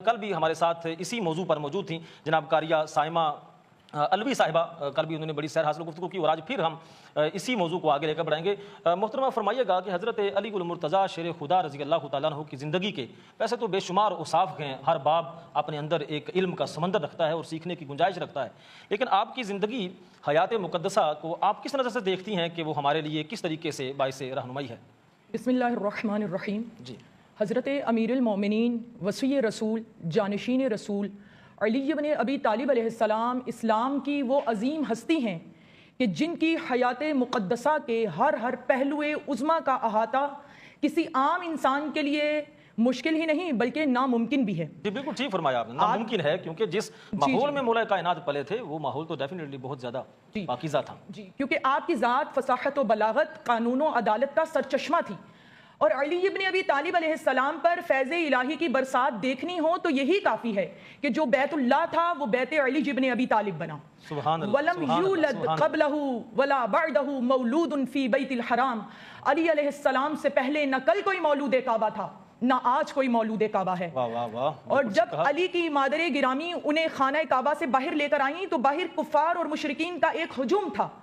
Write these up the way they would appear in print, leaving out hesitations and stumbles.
کل بھی ہمارے ساتھ اسی موضوع پر موجود تھیں جناب قاریہ سائمہ الوی صاحبہ، کل بھی انہوں نے بڑی سیر حاصل گفتگو کی اور آج پھر ہم اسی موضوع کو آگے لے کر بڑھائیں گے۔ محترمہ فرمائیے گا کہ حضرت علی المرتضیٰ شیر خدا رضی اللہ تعالیٰ عنہ کی زندگی کے ویسے تو بے شمار اوصاف ہیں، ہر باب اپنے اندر ایک علم کا سمندر رکھتا ہے اور سیکھنے کی گنجائش رکھتا ہے، لیکن آپ کی زندگی حیات مقدسہ کو آپ کس نظر سے دیکھتی ہیں کہ وہ ہمارے لیے کس طریقے سے باعث رہنمائی ہے؟ بسم اللہ الرحمن الرحیم۔ جی، حضرت امیر المومنین وصی رسول جانشین رسول علی بن ابی طالب علیہ السلام اسلام کی وہ عظیم ہستی ہیں کہ جن کی حیات مقدسہ کے ہر پہلو عظمیٰ کا احاطہ کسی عام انسان کے لیے مشکل ہی نہیں بلکہ ناممکن بھی ہے۔ جی بالکل ٹھیک فرمایا آپ نے، ناممکن ہے کیونکہ جس ماحول میں مولا کائنات پلے تھے وہ ماحول تو ڈیفینیٹلی بہت زیادہ پاکیزہ تھا۔ جی، کیونکہ آپ کی ذات فصاحت و بلاغت، قانون و عدالت کا سرچشمہ تھی، اور علی ابن ابی طالب علیہ السلام پر فیض الہی کی برسات دیکھنی ہو تو یہی کافی ہے کہ جو بیت اللہ تھا وہ بیت علی ابن ابی طالب بنا۔ سبحان اللہ، وَلَمْ يُولَدْ قَبْلَهُ وَلَا بَعْدَهُ مَوْلُودٌ فِي بَيْتِ الْحَرَامِ، علی علیہ السلام سے پہلے نہ کل کوئی مولود کعبہ تھا نہ آج کوئی مولود کعبہ ہے۔ اور جب علی کی مادر گرامی انہیں خانہ کعبہ سے باہر لے کر آئیں تو باہر کفار اور مشرکین کا ایک ہجوم تھا۔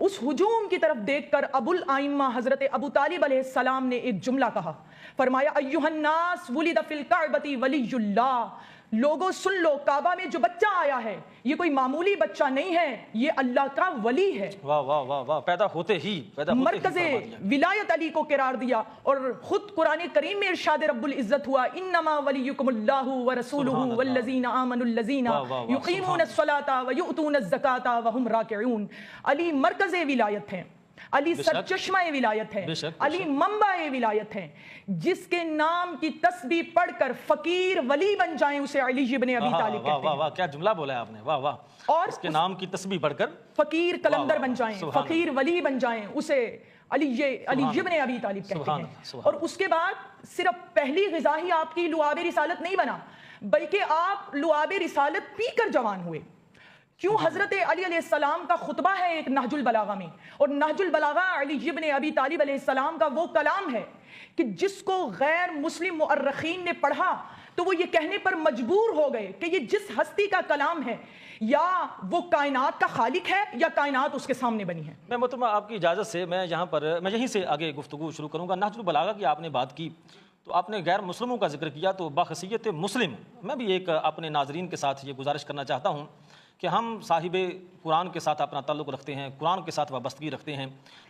اس ہجوم کی طرف دیکھ کر ابو الائمہ حضرت ابو طالب علیہ السلام نے ایک جملہ کہا، فرمایا ایھا الناس ولد فی الکعبۃ ولی اللہ، لوگوں سن لو، کعبہ میں جو بچہ آیا ہے یہ کوئی معمولی بچہ نہیں ہے، یہ اللہ کا ولی ہے۔ واہ واہ واہ واہ، پیدا ہوتے ہی مرکز ولایت علی کو قرار دیا، اور خود قرآن کریم میں ارشاد رب العزت ہوا انما ولیکم اللہ ورسولہ والذین آمنوا الذین یقیمون الصلاۃ ویؤتون الزکاۃ وہم راکعون۔ علی مرکز ولایت ہیں، علی سرچشمہ ولایت ہے، علی منبع ولایت ہے، جس کے نام کی تسبیح پڑھ کر فقیر ولی بن جائیں اسے علی ابن ابی طالب کہتے ہیں۔ واہ کیا جملہ بولا ہے آپ نے، واہ واہ، اور اس کے نام کی تسبیح پڑھ کر فقیر قلندر بن جائیں، فقیر ولی بن جائیں اسے علی ابن ابی طالب کہتے ہیں۔ اور اس کے بعد صرف پہلی غذا ہی آپ کی لعاب رسالت نہیں بنا بلکہ آپ لعاب رسالت پی کر جوان ہوئے۔ کیوں؟ حضرت علی علیہ السلام کا خطبہ ہے ایک نہج البلاغہ میں، اور نہج البلاغہ علی ابن ابی طالب علیہ السلام کا وہ کلام ہے کہ جس کو غیر مسلم مؤرخین نے پڑھا تو وہ یہ کہنے پر مجبور ہو گئے کہ یہ جس ہستی کا کلام ہے یا وہ کائنات کا خالق ہے یا کائنات اس کے سامنے بنی ہے۔ میں محترمہ آپ کی اجازت سے میں یہیں سے آگے گفتگو شروع کروں گا۔ نہج البلاغہ کی آپ نے بات کی تو آپ نے غیر مسلموں کا ذکر کیا، تو بحیثیت مسلم میں بھی ایک اپنے ناظرین کے ساتھ یہ گزارش کرنا چاہتا ہوں کہ ہم صاحب قرآن کے ساتھ اپنا تعلق رکھتے ہیں، قرآن کے ساتھ وابستگی رکھتے ہیں،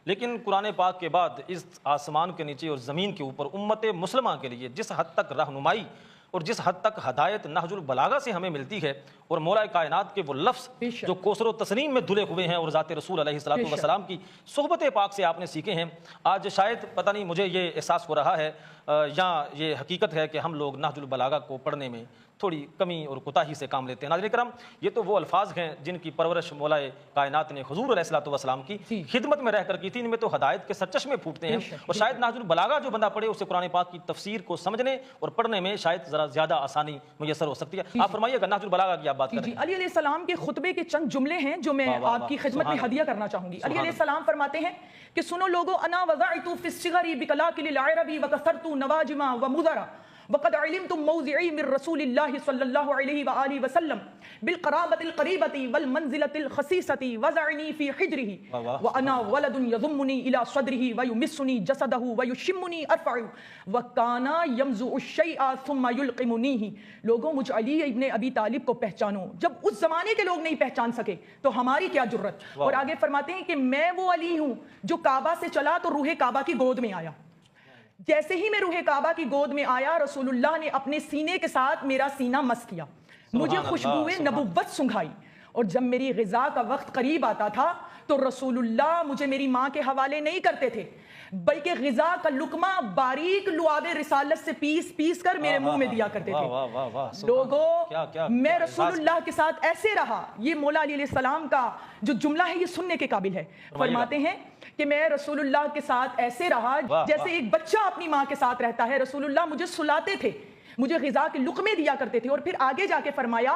لیکن قرآن پاک کے بعد اس آسمان کے نیچے اور زمین کے اوپر امت مسلمہ کے لیے جس حد تک رہنمائی اور جس حد تک ہدایت نہج البلاغہ سے ہمیں ملتی ہے، اور مولا کائنات کے وہ لفظ جو کوثر و تسنیم میں دھلے ہوئے ہیں اور ذات رسول علیہ الصلوۃ والسلام کی صحبت پاک سے آپ نے سیکھے ہیں، آج شاید پتہ نہیں مجھے یہ احساس ہو رہا ہے یا یہ حقیقت ہے کہ ہم لوگ نہج البلاغہ کو پڑھنے میں تھوڑی کمی اور کوتاہی سے کام لیتے ہیں۔ ناظرین کرام، یہ تو وہ الفاظ ہیں جن کی پرورش مولا کائنات نے حضور علیہ الصلوۃ والسلام کی خدمت میں رہ کر کی تھی، ان میں تو ہدایت کے سرچشمے پھوٹتے ہیں، اور شاید نہج البلاغہ جو بندہ پڑھے اسے قرآن پاک کی تفسیر کو سمجھنے اور پڑھنے میں شاید ذرا زیادہ آسانی میسر ہو سکتی ہے۔ آپ فرمائیے گا نہج البلاغہ کی آپ بات کریں۔ علی علیہ السلام کے خطبے کے چند جملے ہیں جو میں آپ کی خدمت میں ہدیہ کرنا چاہوں گی۔ علی علیہ السلام فرماتے ہیں کہ سنو لوگو، انا وضعت فی الصغر بکلاکل العرب وکثرت نواجما ومدرا وقد علمت موضعی من رسول اللہ صلی اللہ علیہ وآلہ وسلم بالقرابۃ القریبۃ والمنزلۃ الخصیصۃ وضعنی فی حجرہ وانا ولد یضمنی الی صدرہ ویمسنی جسدہ ویشمنی ارفع وکان یمزع الشیء ثم یلقمنیہ۔ لوگوں، مجھ علی ابن ابی طالب کو پہچانو، جب اس زمانے کے لوگ نہیں پہچان سکے تو ہماری کیا جرت۔ اور آگے فرماتے ہیں کہ میں وہ علی ہوں جو کعبہ سے چلا تو روح کعبہ کی گود میں آیا، جیسے ہی میں روح کعبہ کی گود میں آیا رسول اللہ نے اپنے سینے کے ساتھ میرا سینہ مس کیا، مجھے خوشبوئے نبوت سنگھائی، اور جب میری غذا کا وقت قریب آتا تھا تو رسول اللہ مجھے میری ماں کے حوالے نہیں کرتے تھے بلکہ غذا کا لقمہ باریک لعاب رسالت سے پیس کر میرے منہ میں دیا کرتے تھے۔ لوگوں، میں رسول اللہ کے ساتھ ایسے رہا، یہ مولا علیہ السلام کا جو جملہ ہے یہ سننے کے قابل ہے۔ فرماتے ہیں کہ میں رسول اللہ کے ساتھ ایسے رہا جیسے ایک بچہ اپنی ماں کے ساتھ رہتا ہے۔ رسول اللہ مجھے سلاتے تھے، مجھے غذا کے لقمے دیا کرتے تھے، اور پھر آگے جا کے فرمایا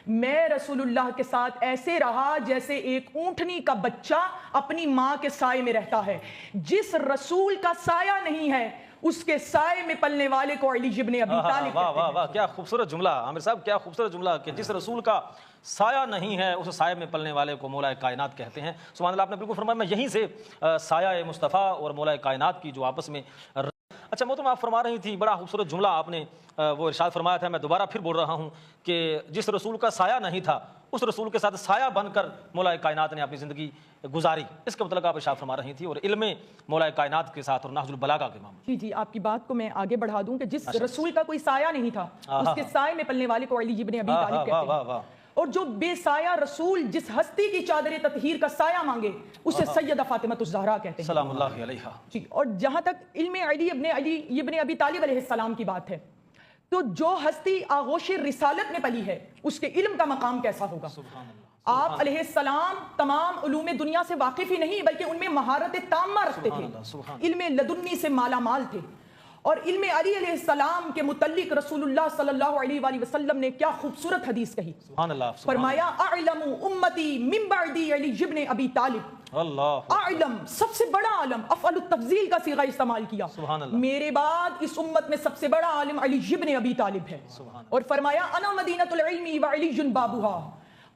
میں رسول اللہ کے ساتھ ایسے رہا جیسے ایک اونٹنی کا بچہ اپنی ماں کے سائے میں رہتا ہے۔ جس رسول کا سایہ نہیں ہے اس کے سائے میں پلنے والے کو علی ابن ابی طالب واہ کہتے واہ ہیں۔ واہ، کیا خوبصورت جملہ عامر صاحب، کیا خوبصورت جملہ کہ جس رسول کا سایہ نہیں ہے اس سائے میں پلنے والے کو مولا کائنات کہتے ہیں۔ سبحان اللہ، آپ نے بالکل فرمایا، میں یہیں سے سایہ مصطفیٰ اور مولا کائنات کی جو آپس میں اچھا محترم آپ فرما رہی تھی، بڑا خوبصورت جملہ آپ نے وہ ارشاد فرمایا تھا، میں دوبارہ پھر بول رہا ہوں کہ جس رسول کا سایہ نہیں تھا اس رسول کے ساتھ سایہ بن کر مولا کائنات نے اپنی زندگی گزاری، اس کے متعلق آپ ارشاد فرما رہی تھی، اور علم مولا کائنات کے ساتھ اور نہج البلاغہ کے معاملے۔ جی آپ کی بات کو میں آگے بڑھا دوں کہ جس رسول کا کوئی سایہ نہیں تھا اس کے سائے میں پلنے والے کو علی ابن ابی طالب کہتے ہیں، اور جو بے سایہ رسول جس ہستی کی چادر تطہیر کا سایہ مانگے اسے سیدہ فاطمہ الزہرا کہتے ہیں سلام اللہ علیہا۔ جی، اور جہاں تک علم علی ابن ابی طالب علیہ السلام کی بات ہے تو جو ہستی آغوش رسالت میں پلی ہے اس کے علم کا مقام کیسا ہوگا؟ آپ علیہ السلام تمام علوم دنیا سے واقف ہی نہیں بلکہ ان میں مہارت تامہ رکھتے تھے، علم لدنی سے مالا مال تھے، اور علم علی علیہ السلام کے متعلق رسول اللہ صلی اللہ علیہ وآلہ وسلم نے کیا خوبصورت حدیث کہی، فرمایا اعلم امتی من بعدی علی ابن ابی طالب، اعلم سب سے بڑا عالم، افعل التفضیل کا صیغہ استعمال کیا، میرے بعد اس امت میں سب سے بڑا عالم علی ابن ابی طالب ہے، اور فرمایا انا مدینۃ العلم وعلی بابھا،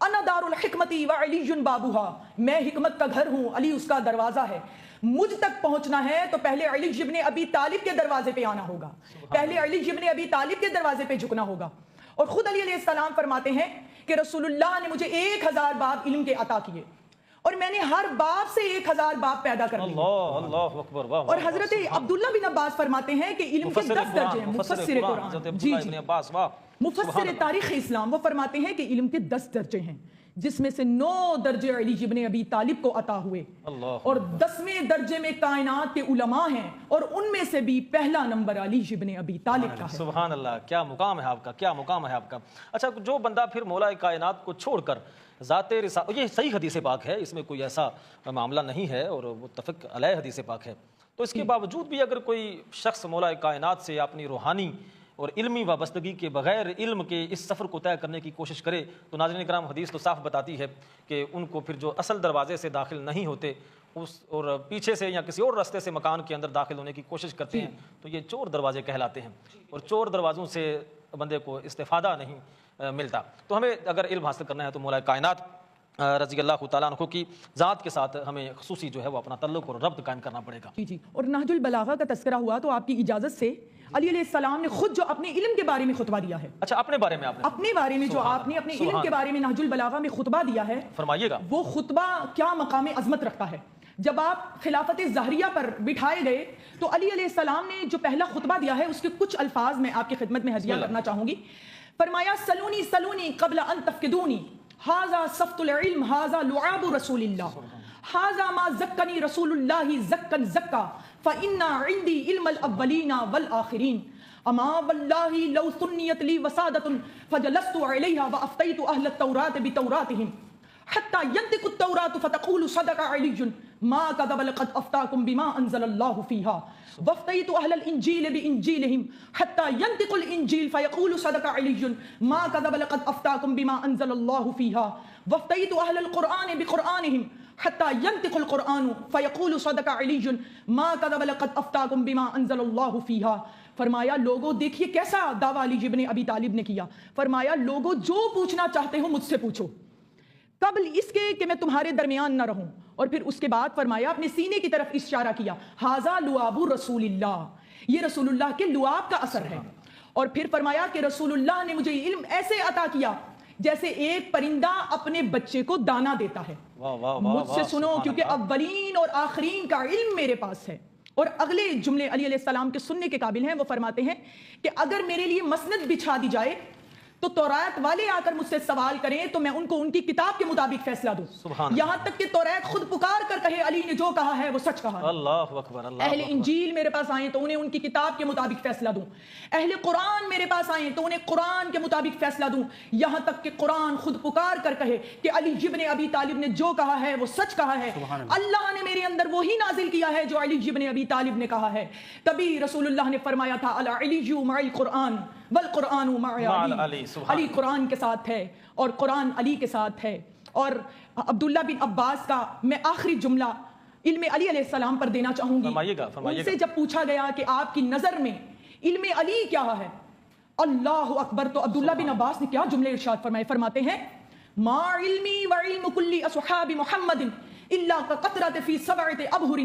انا دار الحکمتی وعلی بابھا، میں حکمت کا گھر ہوں، علی اس کا دروازہ ہے، مجھ تک پہنچنا ہے تو پہلے علی ابن ابی طالب کے دروازے پہ آنا ہوگا، پہلے علی ابن ابی طالب کے دروازے پہ جھکنا ہوگا۔ اور خود علی علیہ السلام فرماتے ہیں کہ رسول اللہ نے مجھے 1000 باب علم کے عطا کیے اور میں نے ہر باب سے 1000 باب پیدا کر لیے۔ اللہ اکبر۔ اور حضرت عبداللہ بن عباس فرماتے ہیں کہ علم کے 10 درجے ہیں، مفسر قرآن، جی مفسر تاریخ اسلام، وہ فرماتے ہیں کہ علم کے 10 درجے ہیں جس میں سے 9 درجے علی ابن ابی طالب کو عطا ہوئے، اور 10ویں درجے میں کائنات کے علماء ہیں اور ان میں سے بھی پہلا نمبر علی ابن ابی طالب کا ہے۔ سبحان اللہ، کیا مقام ہے آپ کا، کیا مقام ہے آپ کا۔ اچھا، جو بندہ پھر مولا کائنات کو چھوڑ کر ذات رسالت، یہ صحیح حدیث پاک ہے، اس میں کوئی ایسا معاملہ نہیں ہے اور متفق علیہ حدیث پاک ہے، تو اس کے باوجود بھی اگر کوئی شخص مولا کائنات سے اپنی روحانی اور علمی وابستگی کے بغیر علم کے اس سفر کو طے کرنے کی کوشش کرے تو ناظرین کرام حدیث تو صاف بتاتی ہے کہ ان کو پھر جو اصل دروازے سے داخل نہیں ہوتے اس اور پیچھے سے یا کسی اور راستے سے مکان کے اندر داخل ہونے کی کوشش کرتے ہیں تو یہ چور دروازے کہلاتے ہیں، اور چور دروازوں سے بندے کو استفادہ نہیں ملتا۔ تو ہمیں اگر علم حاصل کرنا ہے تو مولا کائنات رضی اللہ تعالیٰ عنہ کی ذات کے ساتھ ہمیں خصوصی جو ہے وہ اپنا تعلق اور ربط قائم کرنا پڑے گا۔ جی اور نہج البلاغہ کا تذکرہ ہوا تو آپ کی اجازت سے علی علیہ السلام نے خود جو اپنے علم کے بارے میں خطبہ دیا ہے، اچھا اپنے بارے میں اپنے بارے میں جو آپ نے اپنے علم کے بارے میں نہج البلاغہ میں خطبہ دیا ہے، فرمائیے گا، وہ خطبہ کیا مقام عظمت رکھتا ہے۔ جب آپ خلافت ظاہریہ پر بٹھائے گئے تو علی علیہ السلام نے جو پہلا خطبہ دیا ہے اس کے کچھ الفاظ میں آپ کی خدمت میں ہدیہ کرنا چاہوں گی۔ فرمایا سلونی سلونی قبل ان تفقدونی، ھذا صفت العلم ھذا لعاب رسول اللہ، ھذا ما زکنی رسول اللہ زکا زکا فإن عندي علم الاولین والآخرین، اما واللہ لو سنیت لی وسادۃ فجلست علیہا وافتیت اہل التوراۃ بتوراتہم حتى ينطق التوراة فتقول صدق علي ما كذب لقد أفتاكم بما أنزل الله فيها وافتيت أهل الإنجيل بإنجيلهم حتى ينطق الإنجيل فيقول صدق علي ما كذب لقد أفتاكم بما أنزل الله فيها وافتيت أهل القرآن بقرآنهم حتى ينطق القرآن فيقول صدق علي ما كذب لقد أفتاكم بما أنزل الله فيها۔ فرمایا لوگوں دیکھیے کیسا دعویٰ علی ابن ابی طالب نے کیا، فرمایا لوگوں جو پوچھنا چاہتے ہو مجھ سے پوچھو قبل اس کے کہ میں تمہارے درمیان نہ رہوں، اور پھر اس کے بعد فرمایا اپنے سینے کی طرف اشارہ کیا، ھذا لعاب رسول اللہ، یہ رسول اللہ کے لعاب کا اثر ہے، اور پھر فرمایا کہ رسول اللہ نے مجھے علم ایسے عطا کیا جیسے ایک پرندہ اپنے بچے کو دانا دیتا ہے۔ مجھ سے سنو کیونکہ اولین اور آخرین کا علم میرے پاس ہے۔ اور اگلے جملے علی علیہ السلام کے سننے کے قابل ہیں، وہ فرماتے ہیں کہ اگر میرے لیے مسند بچھا دی جائے تو توریت والے آ کر مجھ سے سوال کریں تو میں ان کو ان کی کتاب کے مطابق فیصلہ دوں، یہاں تک کہ توریت خود پکار کر کہے علی نے جو کہا ہے وہ سچ کہا ہے۔ اللہ اکبر۔ اہل انجیل میرے پاس آئیں تو انہیں ان کی کتاب کے مطابق فیصلہ دوں، اہل قرآن میرے پاس آئیں تو انہیں قرآن کے مطابق فیصلہ دوں، یہاں تک کہ قرآن خود پکار کر کہے کہ علی ابن ابی طالب نے جو کہا ہے وہ سچ کہا ہے، اللہ نے میرے اندر وہی نازل کیا ہے جو علی ابن ابی طالب نے کہا ہے۔ تبھی رسول اللہ نے فرمایا تھا العلی مع القرآن والقرآن مع علی، علی قرآن کے ساتھ ہے اور قرآن علی کے ساتھ ہے۔ اور عبداللہ بن عباس کا میں آخری جملہ علم علی علیہ السلام پر دینا چاہوں گی۔ فرمائیے گا، ان سے جب پوچھا گیا کہ آپ کی نظر میں علم علی کیا ہے، اللہ اکبر، تو عبداللہ بن عباس نے کیا جملے ارشاد فرمائے، فرماتے ہیں ما علمی وعلم کل اصحاب محمد الا كقطرۃ فی سبعۃ ابحر،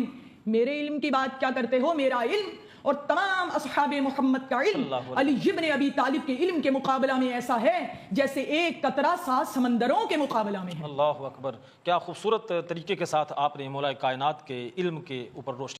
میرے علم کی بات کیا کرتے ہو، میرا علم اور تمام اصحاب محمد کا علم علی ابن ابی طالب کے علم کے مقابلہ میں ایسا ہے جیسے ایک قطرہ 7 سمندروں کے مقابلہ میں ہے۔ اللہ اکبر، کیا خوبصورت طریقے کے ساتھ آپ نے مولا کائنات کے علم کے اوپر روشنی